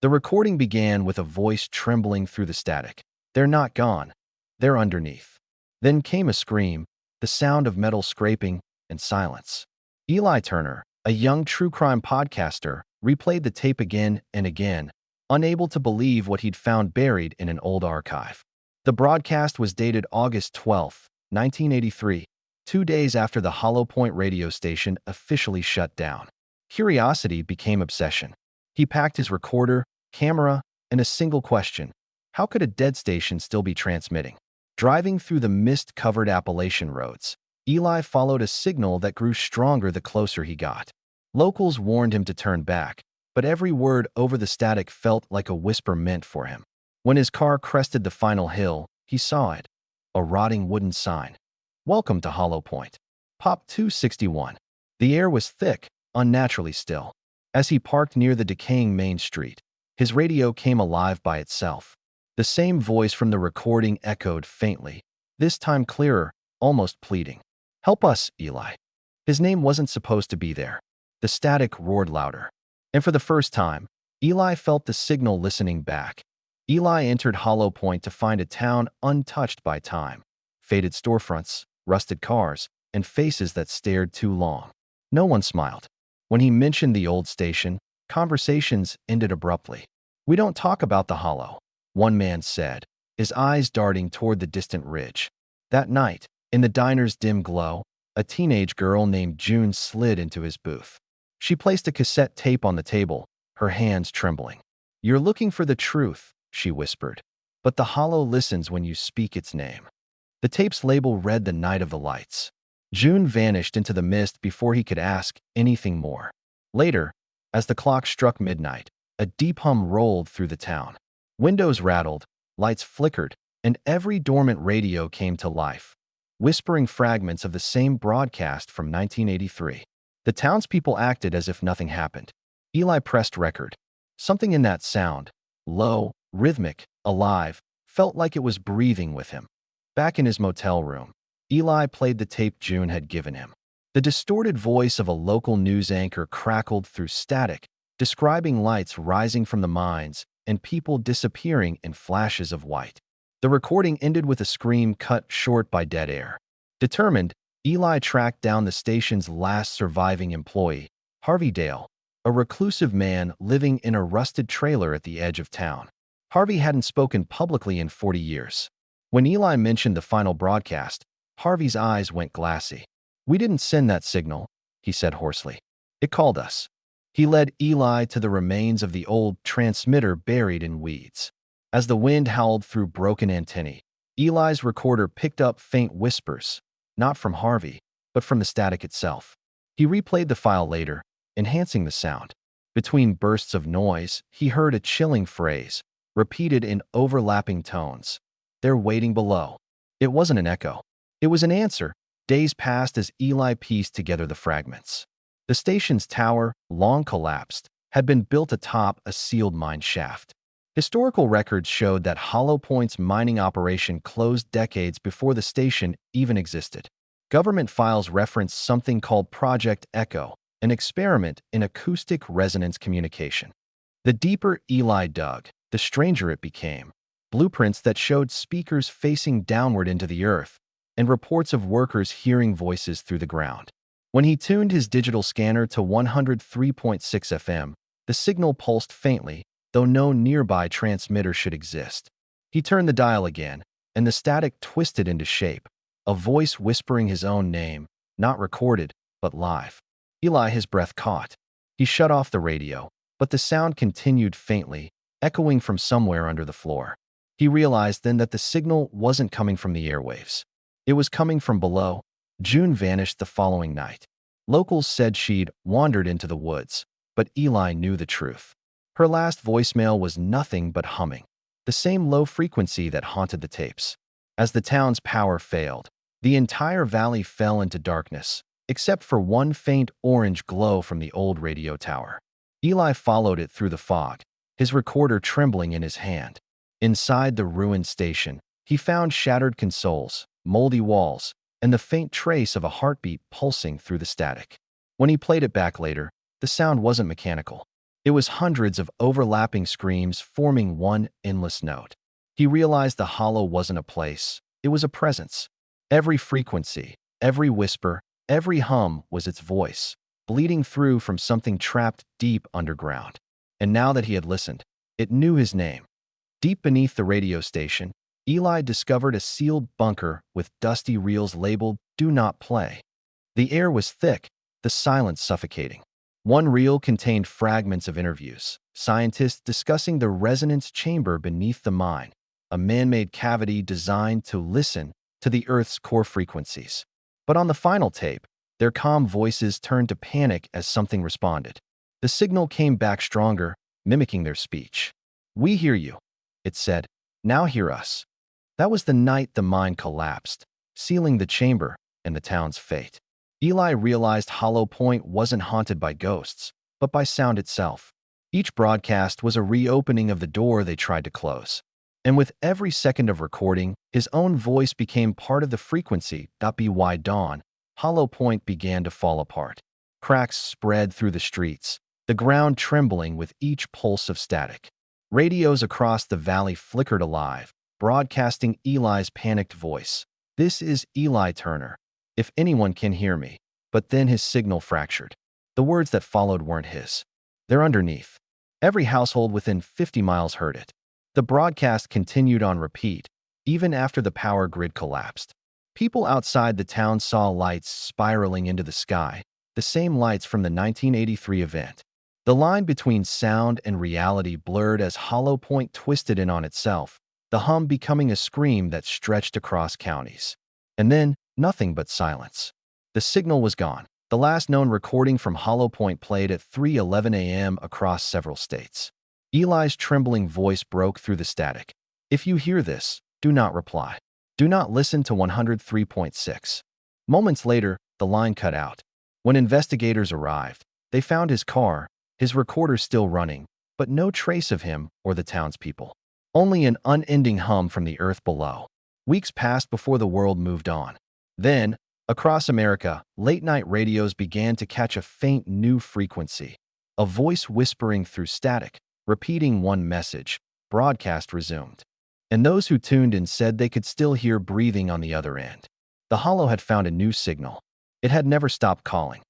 The recording began with a voice trembling through the static. "They're not gone. They're underneath." Then came a scream, the sound of metal scraping, and silence. Eli Turner, a young true crime podcaster, replayed the tape again and again, unable to believe what he'd found buried in an old archive. The broadcast was dated August 12, 1983, 2 days after the Hollow Point radio station officially shut down. Curiosity became obsession. He packed his recorder, camera, and a single question: how could a dead station still be transmitting? Driving through the mist-covered Appalachian roads, Eli followed a signal that grew stronger the closer he got. Locals warned him to turn back, but every word over the static felt like a whisper meant for him. When his car crested the final hill, he saw it: a rotting wooden sign. "Welcome to Hollow Point. Pop 261. The air was thick, unnaturally still. As he parked near the decaying main street, his radio came alive by itself. The same voice from the recording echoed faintly, this time clearer, almost pleading. "Help us, Eli." His name wasn't supposed to be there. The static roared louder. And for the first time, Eli felt the signal listening back. Eli entered Hollow Point to find a town untouched by time. Faded storefronts, rusted cars, and faces that stared too long. No one smiled. When he mentioned the old station, conversations ended abruptly. "We don't talk about the Hollow," one man said, his eyes darting toward the distant ridge. That night, in the diner's dim glow, a teenage girl named June slid into his booth. She placed a cassette tape on the table, her hands trembling. "You're looking for the truth," she whispered, "but the Hollow listens when you speak its name." The tape's label read "The Night of the Lights." June vanished into the mist before he could ask anything more. Later, as the clock struck midnight, a deep hum rolled through the town. Windows rattled, lights flickered, and every dormant radio came to life, whispering fragments of the same broadcast from 1983. The townspeople acted as if nothing happened. Eli pressed record. Something in that sound, low, rhythmic, alive, felt like it was breathing with him. Back in his motel room, Eli played the tape June had given him. The distorted voice of a local news anchor crackled through static, describing lights rising from the mines and people disappearing in flashes of white. The recording ended with a scream cut short by dead air. Determined, Eli tracked down the station's last surviving employee, Harvey Dale, a reclusive man living in a rusted trailer at the edge of town. Harvey hadn't spoken publicly in 40 years. When Eli mentioned the final broadcast, Harvey's eyes went glassy. "We didn't send that signal," he said hoarsely. "It called us." He led Eli to the remains of the old transmitter buried in weeds. As the wind howled through broken antennae, Eli's recorder picked up faint whispers, not from Harvey, but from the static itself. He replayed the file later, enhancing the sound. Between bursts of noise, he heard a chilling phrase, repeated in overlapping tones. "They're waiting below." It wasn't an echo. It was an answer. Days passed as Eli pieced together the fragments. The station's tower, long collapsed, had been built atop a sealed mine shaft. Historical records showed that Hollow Point's mining operation closed decades before the station even existed. Government files referenced something called Project Echo, an experiment in acoustic resonance communication. The deeper Eli dug, the stranger it became. Blueprints that showed speakers facing downward into the earth, and reports of workers hearing voices through the ground. When he tuned his digital scanner to 103.6 FM, the signal pulsed faintly, though no nearby transmitter should exist. He turned the dial again, and the static twisted into shape, a voice whispering his own name, not recorded, but live. Eli, his breath caught. He shut off the radio, but the sound continued faintly, echoing from somewhere under the floor. He realized then that the signal wasn't coming from the airwaves. It was coming from below. June vanished the following night. Locals said she'd wandered into the woods, but Eli knew the truth. Her last voicemail was nothing but humming, the same low frequency that haunted the tapes. As the town's power failed, the entire valley fell into darkness, except for one faint orange glow from the old radio tower. Eli followed it through the fog, his recorder trembling in his hand. Inside the ruined station, he found shattered consoles, moldy walls, and the faint trace of a heartbeat pulsing through the static. When he played it back later, the sound wasn't mechanical. It was hundreds of overlapping screams forming one endless note. He realized the hollow wasn't a place, it was a presence. Every frequency, every whisper, every hum was its voice, bleeding through from something trapped deep underground. And now that he had listened, it knew his name. Deep beneath the radio station, Eli discovered a sealed bunker with dusty reels labeled "Do Not Play." The air was thick, the silence suffocating. One reel contained fragments of interviews, scientists discussing the resonance chamber beneath the mine, a man-made cavity designed to listen to the Earth's core frequencies. But on the final tape, their calm voices turned to panic as something responded. The signal came back stronger, mimicking their speech. "We hear you," it said. "Now hear us." That was the night the mine collapsed, sealing the chamber and the town's fate. Eli realized Hollow Point wasn't haunted by ghosts, but by sound itself. Each broadcast was a reopening of the door they tried to close. And with every second of recording, his own voice became part of the frequency. By dawn, Hollow Point began to fall apart. Cracks spread through the streets, the ground trembling with each pulse of static. Radios across the valley flickered alive, broadcasting Eli's panicked voice. "This is Eli Turner. If anyone can hear me." But then his signal fractured. The words that followed weren't his. They're underneath. Every household within 50 miles heard it. The broadcast continued on repeat, even after the power grid collapsed. People outside the town saw lights spiraling into the sky, the same lights from the 1983 event. The line between sound and reality blurred as Hollow Point twisted in on itself, the hum becoming a scream that stretched across counties. And then, nothing but silence. The signal was gone. The last known recording from Hollow Point played at 3:11 a.m. across several states. Eli's trembling voice broke through the static. "If you hear this, do not reply. Do not listen to 103.6. Moments later, the line cut out. When investigators arrived, they found his car, his recorder still running, but no trace of him or the townspeople. Only an unending hum from the earth below. Weeks passed before the world moved on. Then, across America, late-night radios began to catch a faint new frequency. A voice whispering through static, repeating one message. Broadcast resumed. And those who tuned in said they could still hear breathing on the other end. The hollow had found a new signal. It had never stopped calling.